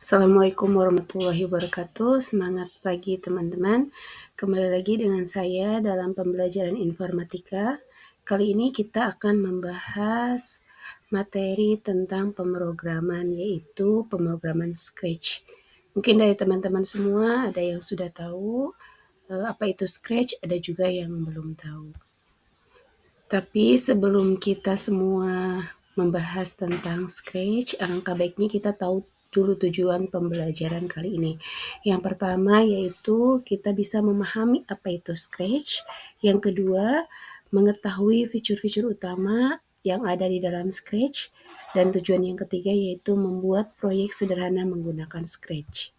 Assalamualaikum warahmatullahi wabarakatuh. Semangat pagi teman-teman. Kembali lagi dengan saya dalam pembelajaran informatika. Kali ini kita akan membahas materi tentang pemrograman, yaitu pemrograman Scratch. Mungkin dari teman-teman semua ada yang sudah tahu apa itu Scratch, ada juga yang belum tahu. Tapi sebelum kita semua membahas tentang Scratch, alangkah baiknya kita tahu dulu tujuan pembelajaran kali ini. Yang pertama yaitu kita bisa memahami apa itu Scratch. Yang kedua, mengetahui fitur-fitur utama yang ada di dalam Scratch. Dan tujuan yang ketiga yaitu membuat proyek sederhana menggunakan Scratch.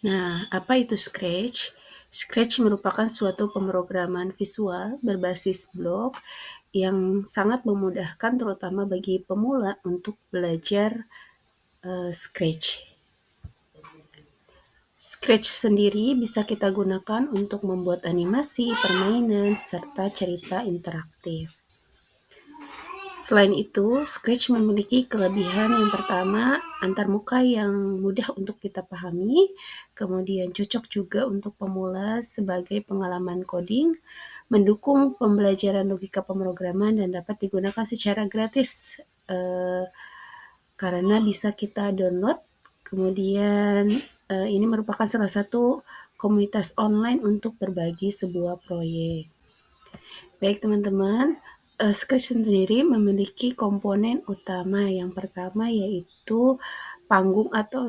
Nah, apa itu Scratch? Scratch merupakan suatu pemrograman visual berbasis blok yang sangat memudahkan terutama bagi pemula untuk belajar Scratch. Scratch sendiri bisa kita gunakan untuk membuat animasi, permainan, serta cerita interaktif. Selain itu, Scratch memiliki kelebihan yang pertama, antarmuka yang mudah untuk kita pahami, kemudian cocok juga untuk pemula sebagai pengalaman coding, mendukung pembelajaran logika pemrograman dan dapat digunakan secara gratis karena bisa kita download. Kemudian ini merupakan salah satu komunitas online untuk berbagi sebuah proyek. Baik teman-teman, Scratch sendiri memiliki komponen utama. Yang pertama yaitu panggung atau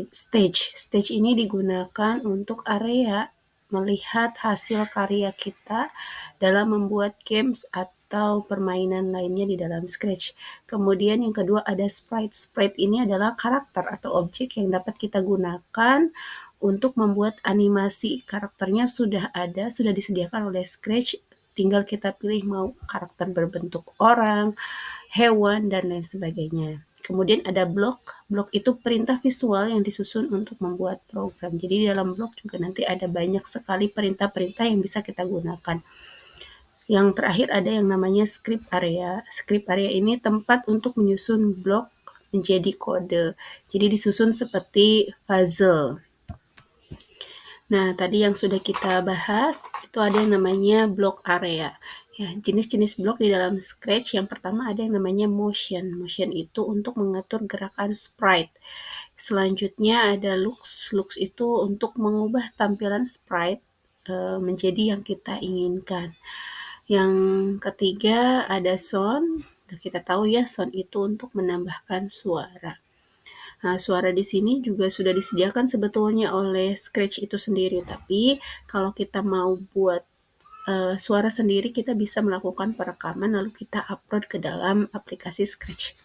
stage. Stage ini digunakan untuk area melihat hasil karya kita dalam membuat games atau permainan lainnya di dalam Scratch. Kemudian yang kedua ada sprite. Sprite ini adalah karakter atau objek yang dapat kita gunakan untuk membuat animasi. Karakternya sudah ada, sudah disediakan oleh Scratch, tinggal kita pilih mau karakter berbentuk orang, hewan, dan lain sebagainya. Kemudian ada blok. Blok itu perintah visual yang disusun untuk membuat program. Jadi di dalam blok juga nanti ada banyak sekali perintah-perintah yang bisa kita gunakan. Yang terakhir ada yang namanya script area. Script area ini tempat untuk menyusun blok menjadi kode. Jadi disusun seperti puzzle. Nah, tadi yang sudah kita bahas, itu ada yang namanya block area. Ya, jenis-jenis blok di dalam Scratch, yang pertama ada yang namanya motion. Motion itu untuk mengatur gerakan sprite. Selanjutnya ada looks. Looks itu untuk mengubah tampilan sprite menjadi yang kita inginkan. Yang ketiga ada sound. Kita tahu ya, sound itu untuk menambahkan suara. Nah, suara di sini juga sudah disediakan sebetulnya oleh Scratch itu sendiri, tapi kalau kita mau buat suara sendiri, kita bisa melakukan perekaman lalu kita upload ke dalam aplikasi Scratch.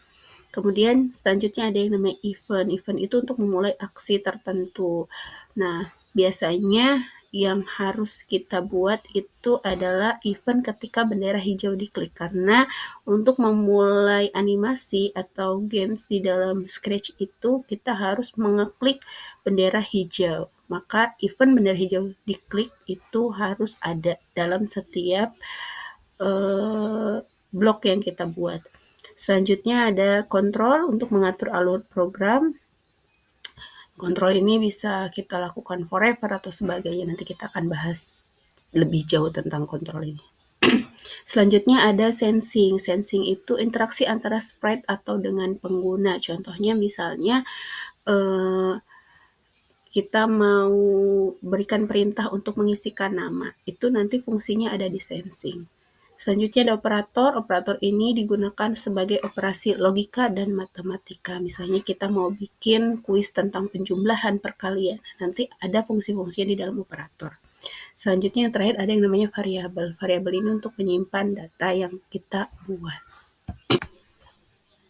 Kemudian selanjutnya ada yang namanya event. Event itu untuk memulai aksi tertentu. Nah, biasanya yang harus kita buat itu adalah event ketika bendera hijau diklik, karena untuk memulai animasi atau games di dalam Scratch itu kita harus mengeklik bendera hijau. Maka event bendera hijau diklik itu harus ada dalam setiap blok yang kita buat. Selanjutnya ada kontrol untuk mengatur alur program. Kontrol ini bisa kita lakukan forever atau sebagainya. Nanti kita akan bahas lebih jauh tentang kontrol ini. Selanjutnya ada sensing. Sensing itu interaksi antara sprite atau dengan pengguna. Contohnya misalnya kita mau berikan perintah untuk mengisikan nama. Itu nanti fungsinya ada di sensing. Selanjutnya ada operator. Operator ini digunakan sebagai operasi logika dan matematika. Misalnya kita mau bikin kuis tentang penjumlahan perkalian. Nanti ada fungsi-fungsinya di dalam operator. Selanjutnya yang terakhir ada yang namanya variabel. Variabel ini untuk menyimpan data yang kita buat.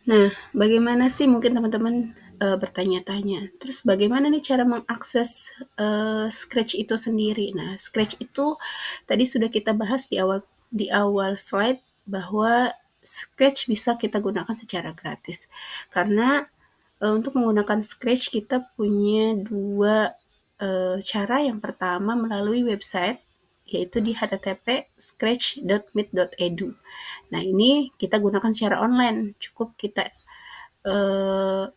Nah, bagaimana sih mungkin teman-teman bertanya-tanya. Terus bagaimana nih cara mengakses Scratch itu sendiri? Nah, Scratch itu tadi sudah kita bahas di awal slide bahwa Scratch bisa kita gunakan secara gratis. Karena untuk menggunakan Scratch kita punya dua cara. Yang pertama melalui website, yaitu di http://scratch.mit.edu. Nah, ini kita gunakan secara online. Cukup kita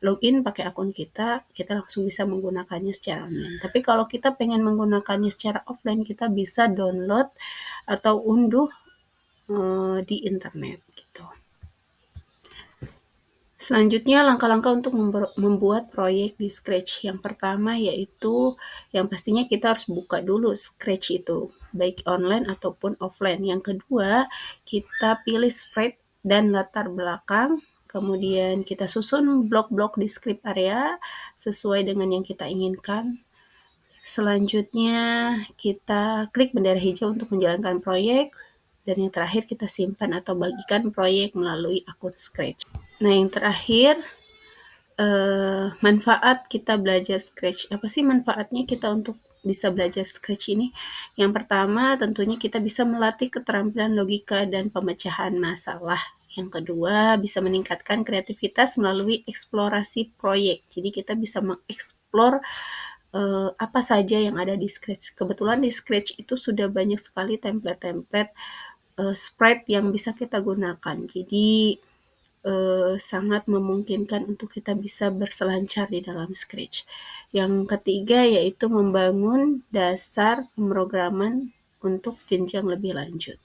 login pakai akun kita, kita langsung bisa menggunakannya secara online. Tapi kalau kita pengen menggunakannya secara offline, kita bisa download atau unduh di internet gitu. Selanjutnya langkah-langkah untuk membuat proyek di Scratch. Yang pertama yaitu yang pastinya kita harus buka dulu Scratch itu, baik online ataupun offline. Yang kedua, kita pilih sprite dan latar belakang, kemudian kita susun blok-blok di script area sesuai dengan yang kita inginkan. Selanjutnya kita klik bendera hijau untuk menjalankan proyek, dan yang terakhir kita simpan atau bagikan proyek melalui akun Scratch. Nah, yang terakhir, manfaat kita belajar Scratch. Apa sih manfaatnya kita untuk bisa belajar Scratch ini? Yang pertama, tentunya kita bisa melatih keterampilan logika dan pemecahan masalah. Yang kedua, bisa meningkatkan kreativitas melalui eksplorasi proyek. Jadi kita bisa mengeksplor apa saja yang ada di Scratch. Kebetulan di Scratch itu sudah banyak sekali template-template sprite yang bisa kita gunakan. Jadi sangat memungkinkan untuk kita bisa berselancar di dalam Scratch. Yang ketiga yaitu membangun dasar pemrograman untuk jenjang lebih lanjut.